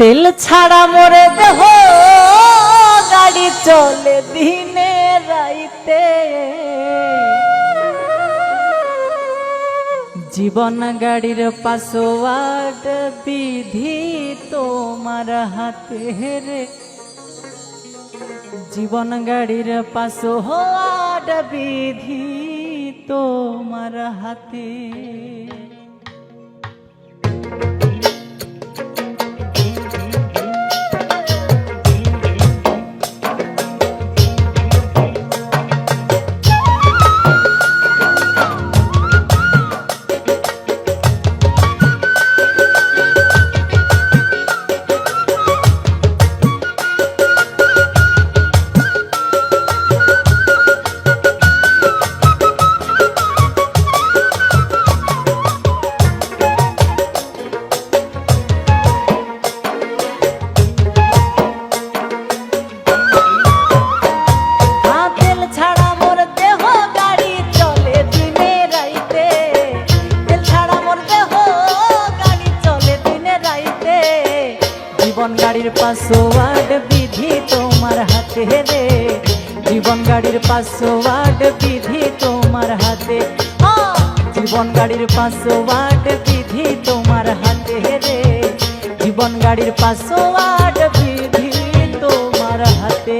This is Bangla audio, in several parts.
তেল ছাড়া মোরে দেহ গাড়ি চলে দিনে রাইতে, জীবন গাড়ির পাসওয়ার্ড বিধি তোমার হাতে রে, জীবন গাড়ির পাসওয়ার্ড বিধি তোমার হাতে। জীবন গাড়ির পাসওয়ার্ড বিধি তোমার হাতে রে, জীবন গাড়ির পাসওয়ার্ড বিধি তোমার হাতে, জীবন গাড়ির পাসওয়ার্ড বিধি তোমার হাতে রে, জীবন গাড়ির পাসওয়ার্ড বিধি তোমার হাতে।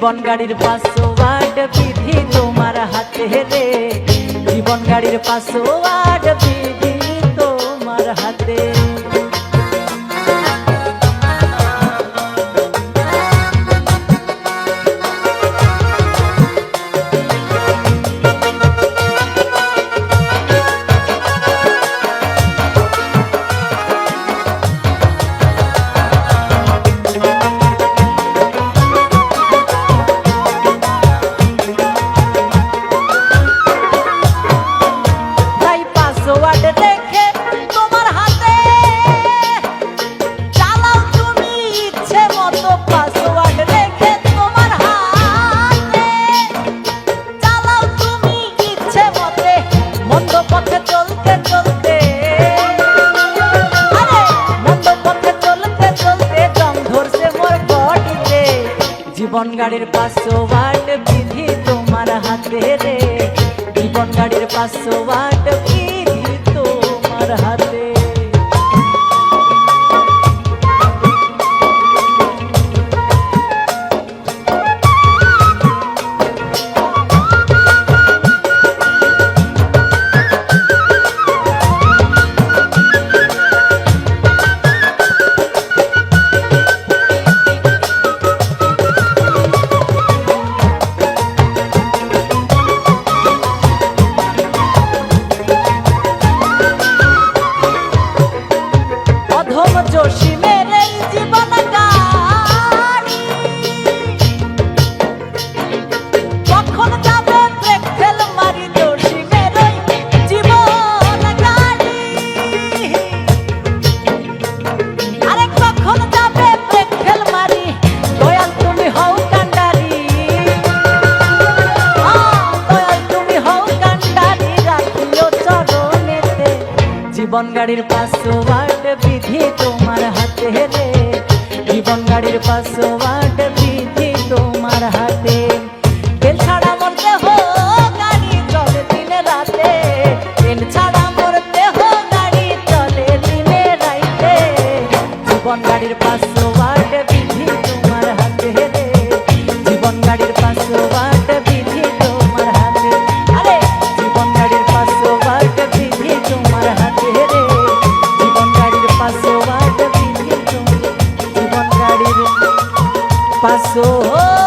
জীবন গাড়ির পাসওয়ার্ড বিধি তোমার হাতে রে, জীবন গাড়ির পাসওয়ার্ড বিধি তোমার হাতে। জীবন গাড়ির পাসওয়ার্ড বিধি তোমার হাতে রে, জীবন গাড়ির পাসওয়ার্ড বিধি তোমার হাতে। জীবন গাড়ির পাসওয়ার্ড বিধি তোমার হাতে রে, জীবন গাড়ির পাসওয়ার্ড বিধি তোমার হাতে। তেল ছাড়া মোর দেহ গাড়ি চলে দিনে রাতে, তেল ছাড়া মোর দেহ গাড়ি চলে দিনে রাইতে, জীবন গাড়ির পাসওয়ার্ড বিধি তোমার হাতে রে, জীবন গাড়ির পাসওয়ার্ড বিধি তোমার হাতে। আরে জীবন গাড়ির পাসওয়ার্ড